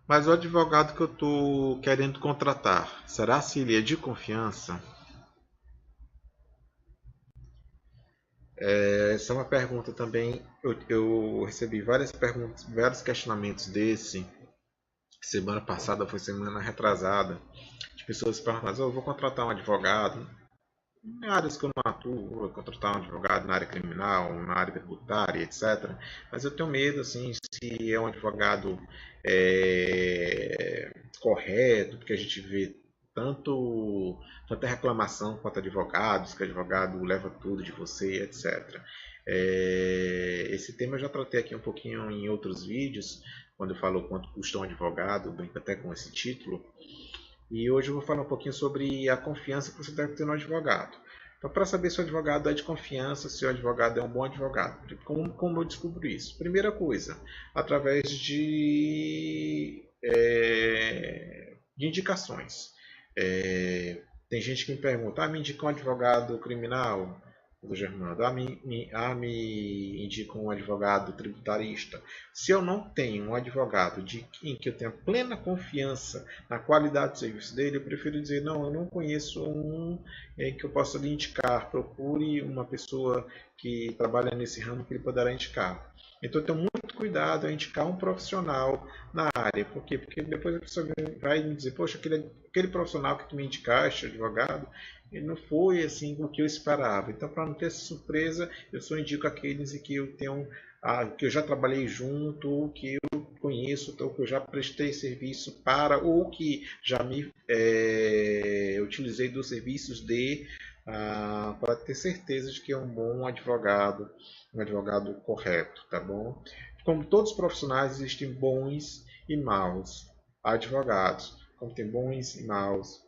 Mas o advogado que eu estou querendo contratar, será se ele é de confiança? Essa é uma pergunta também. Eu recebi várias perguntas, vários questionamentos desse. Semana passada, foi semana retrasada. De pessoas perguntando: eu vou contratar um advogado. Em áreas que eu não atuo, vou contratar um advogado na área criminal, na área tributária, etc. Mas eu tenho medo, assim, se é um advogado correto, porque a gente vê tanta reclamação quanto advogados, que advogado leva tudo de você, etc. Esse tema eu já tratei aqui um pouquinho em outros vídeos, quando eu falo quanto custa um advogado, brinco até com esse título. E hoje eu vou falar um pouquinho sobre a confiança que você deve ter no advogado. Então, para saber se o advogado é de confiança, se o advogado é um bom advogado, como eu descubro isso? Primeira coisa, através de indicações. Tem gente que me pergunta: me indica um advogado criminal, do Germando, me indica um advogado tributarista. Se eu não tenho um advogado em que eu tenha plena confiança na qualidade do serviço dele, eu prefiro dizer: não, eu não conheço um que eu possa lhe indicar. Procure uma pessoa que trabalha nesse ramo que ele poderá indicar. Então, eu tenho muito cuidado em indicar um profissional na área. Por quê? Porque depois a pessoa vai me dizer: poxa, aquele profissional que tu me indicaste, advogado, ele não foi assim o que eu esperava. Então, para não ter essa surpresa, eu só indico aqueles em que eu tenho, que eu já trabalhei junto, ou que eu conheço, ou que eu já prestei serviço para, ou que já me utilizei dos serviços para ter certeza de que é um advogado correto, tá bom? Como todos os profissionais, existem bons e maus advogados, como tem bons e maus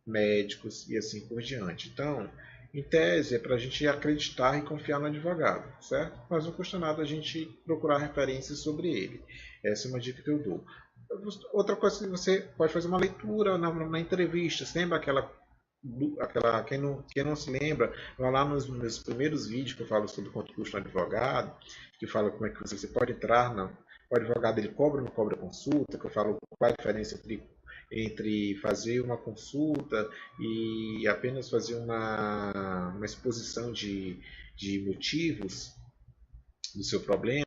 médicos e assim por diante. Então, em tese, é para a gente acreditar e confiar no advogado, certo? Mas não custa nada a gente procurar referências sobre ele. Essa é uma dica que eu dou. Outra coisa que você pode fazer uma leitura na entrevista. Você lembra quem não se lembra, vai lá nos meus primeiros vídeos que eu falo sobre quanto custa um advogado, que fala como é que você pode entrar o advogado, ele cobra ou não cobra consulta, que eu falo qual é a diferença entre fazer uma consulta e apenas fazer uma exposição de motivos do seu problema.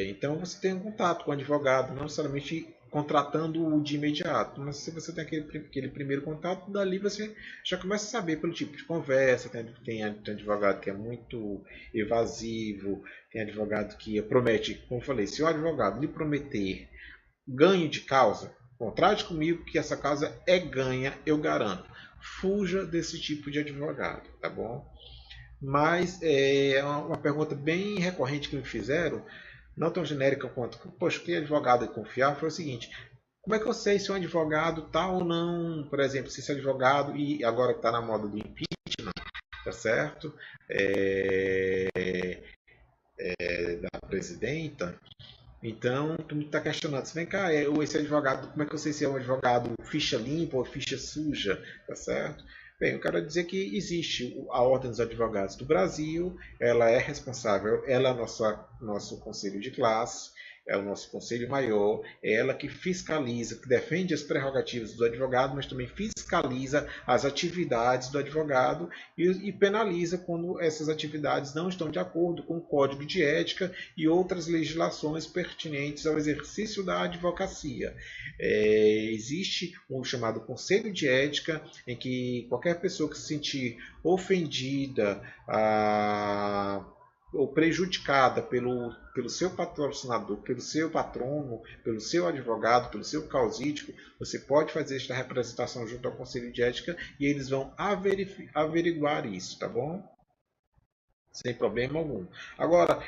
Então você tem um contato com o advogado, não necessariamente contratando-o de imediato, mas se você tem aquele primeiro contato, dali você já começa a saber pelo tipo de conversa. Tem advogado que é muito evasivo, tem advogado que promete, como eu falei, se o advogado lhe prometer ganho de causa, contrate comigo que essa causa é ganha, eu garanto. Fuja desse tipo de advogado, tá bom? Mas é uma pergunta bem recorrente que me fizeram, não tão genérica quanto: poxa, que advogado é confiável? Foi o seguinte: como é que eu sei se um advogado tá ou não, por exemplo, se esse advogado, e agora que está na moda do impeachment, tá certo? É, da presidenta. Então, tu me está questionando: vem cá, esse advogado, como é que eu sei se é um advogado ficha limpa ou ficha suja, tá certo? Bem, eu quero dizer que existe a Ordem dos Advogados do Brasil, ela é responsável, ela é nosso conselho de classe, é o nosso conselho maior, é ela que fiscaliza, que defende as prerrogativas do advogado, mas também fiscaliza as atividades do advogado e penaliza quando essas atividades não estão de acordo com o Código de Ética e outras legislações pertinentes ao exercício da advocacia. Existe o chamado Conselho de Ética, em que qualquer pessoa que se sentir ofendida ou prejudicada pelo seu patrocinador, pelo seu patrono, pelo seu advogado, pelo seu causídico, você pode fazer esta representação junto ao Conselho de Ética e eles vão averiguar isso, tá bom? Sem problema algum. Agora,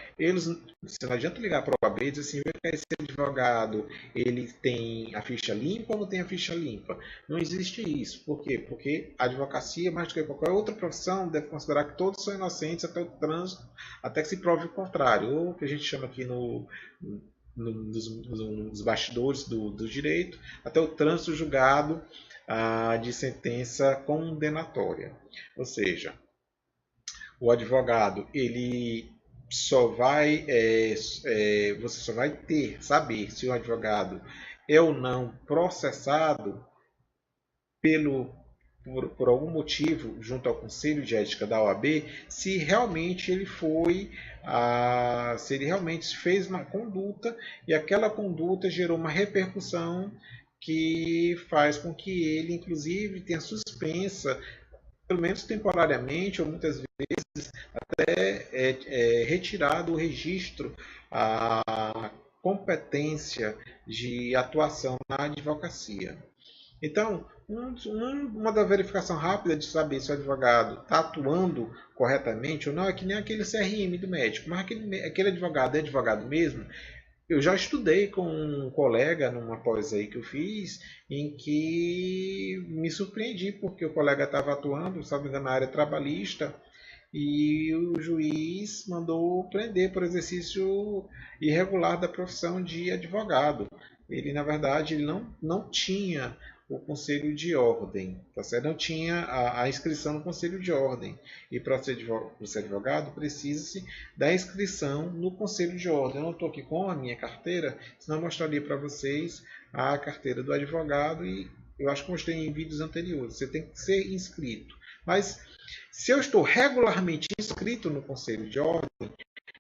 você não adianta ligar para o OAB e dizer assim: esse advogado, ele tem a ficha limpa ou não tem a ficha limpa? Não existe isso. Por quê? Porque a advocacia, mais do que qualquer outra profissão, deve considerar que todos são inocentes até o trânsito, até que se prove o contrário. Ou o que a gente chama aqui nos bastidores do direito, até o trânsito julgado de sentença condenatória. Ou seja, o advogado, ele você só vai saber se o advogado é ou não processado pelo por algum motivo junto ao Conselho de Ética da OAB, se realmente ele se ele realmente fez uma conduta e aquela conduta gerou uma repercussão que faz com que ele, inclusive, tenha suspensa, pelo menos temporariamente, ou muitas vezes retirado o registro, a competência de atuação na advocacia. Então, uma da verificação rápida de saber se o advogado está atuando corretamente ou não é que nem aquele CRM do médico, mas aquele advogado é advogado mesmo. Eu já estudei com um colega numa pós aí que eu fiz, em que me surpreendi porque o colega estava atuando, se não me engano, na área trabalhista, e o juiz mandou prender por exercício irregular da profissão de advogado. Ele, na verdade, ele não tinha o conselho de ordem, tá certo? Não tinha a inscrição no conselho de ordem. E para ser advogado, precisa-se da inscrição no conselho de ordem. Eu não estou aqui com a minha carteira, senão eu mostraria para vocês a carteira do advogado e eu acho que mostrei em vídeos anteriores. Você tem que ser inscrito. Mas se eu estou regularmente inscrito no Conselho de Ordem,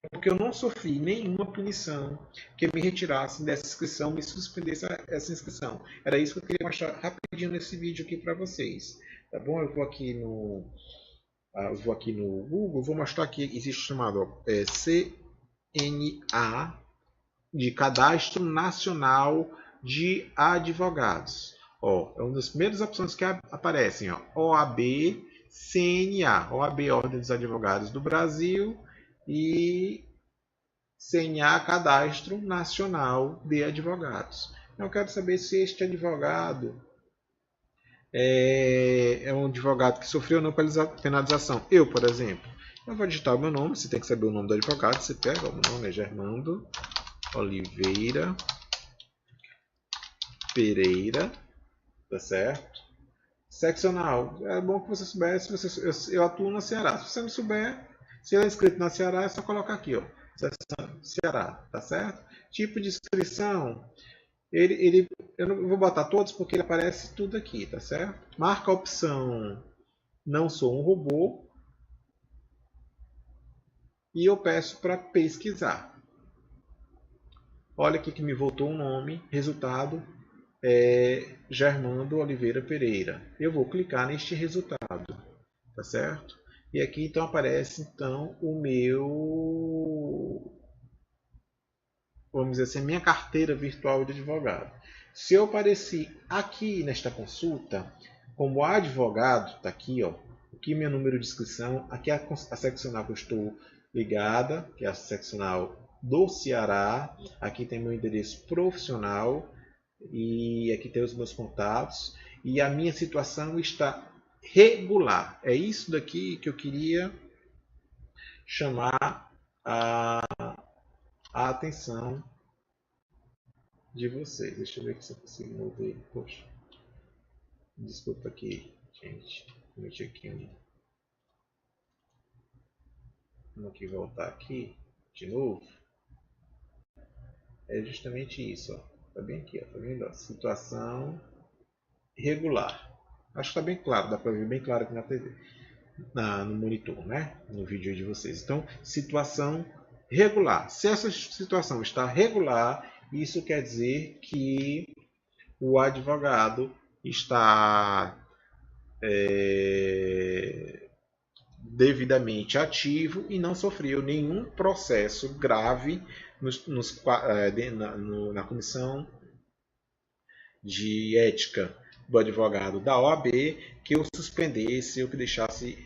é porque eu não sofri nenhuma punição que me retirasse dessa inscrição, me suspendesse essa inscrição. Era isso que eu queria mostrar rapidinho nesse vídeo aqui para vocês. Tá bom? Eu vou aqui no Google, vou mostrar que existe chamado CNA, de Cadastro Nacional de Advogados. Ó, é uma das primeiras opções que aparecem. Ó, OAB, CNA, OAB, Ordem dos Advogados do Brasil, e CNA, Cadastro Nacional de Advogados. Eu quero saber se este advogado é um advogado que sofreu ou não penalização. Eu, por exemplo, eu vou digitar o meu nome, você tem que saber o nome do advogado, você pega, o meu nome é Germando Oliveira Pereira, tá certo? Seccional, é bom que você soubesse, eu atuo na Ceará. Se você não souber, se ele é inscrito na Ceará, é só colocar aqui, ó, seção Ceará, tá certo? Tipo de inscrição, eu não vou botar todos porque ele aparece tudo aqui, tá certo? Marca a opção não sou um robô e eu peço para pesquisar. Olha aqui que me voltou um nome, resultado é Germando Oliveira Pereira. Eu vou clicar neste resultado, tá certo? E aqui então aparece então vamos dizer assim, a minha carteira virtual de advogado. Se eu apareci aqui nesta consulta como advogado, está aqui, ó, aqui meu número de inscrição, aqui a seccional que eu estou ligada, que é a seccional do Ceará, aqui tem meu endereço profissional e aqui tem os meus contatos e a minha situação está regular. É isso daqui que eu queria chamar a atenção de vocês. Deixa eu ver se eu consigo mover. Poxa, desculpa aqui, gente. Vamos aqui voltar aqui de novo. É justamente isso, ó. Tá bem aqui, ó. Tá vendo? Ó? Situação regular. Acho que está bem claro, dá para ver bem claro aqui na TV, no monitor, né? No vídeo de vocês. Então, situação regular. Se essa situação está regular, isso quer dizer que o advogado está devidamente ativo e não sofreu nenhum processo grave na comissão de ética do advogado da OAB que o suspendesse ou que deixasse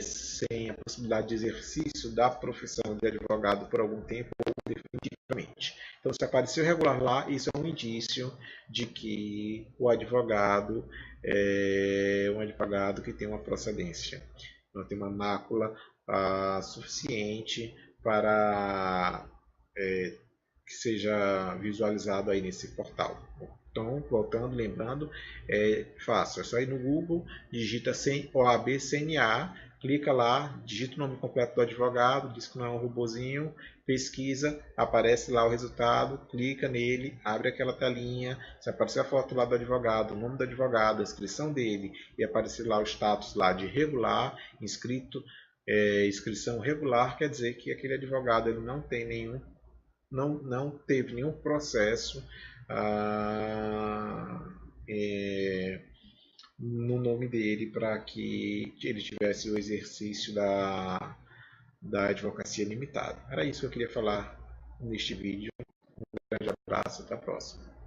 sem a possibilidade de exercício da profissão de advogado por algum tempo ou definitivamente. Então, se apareceu regular lá, isso é um indício de que o advogado é um advogado que tem uma procedência, não tem uma mácula suficiente para que seja visualizado aí nesse portal. Então, voltando, lembrando, é fácil, é só ir no Google, digita OAB CNA, clica lá, digita o nome completo do advogado, diz que não é um robozinho, pesquisa, aparece lá o resultado, clica nele, abre aquela telinha, se aparecer a foto lá do advogado, o nome do advogado, a inscrição dele e aparecer lá o status lá de regular, inscrito, inscrição regular, quer dizer que aquele advogado ele não tem nenhum, não teve nenhum processo no nome dele para que ele tivesse o exercício da advocacia limitada. Era isso que eu queria falar neste vídeo. Um grande abraço, até a próxima.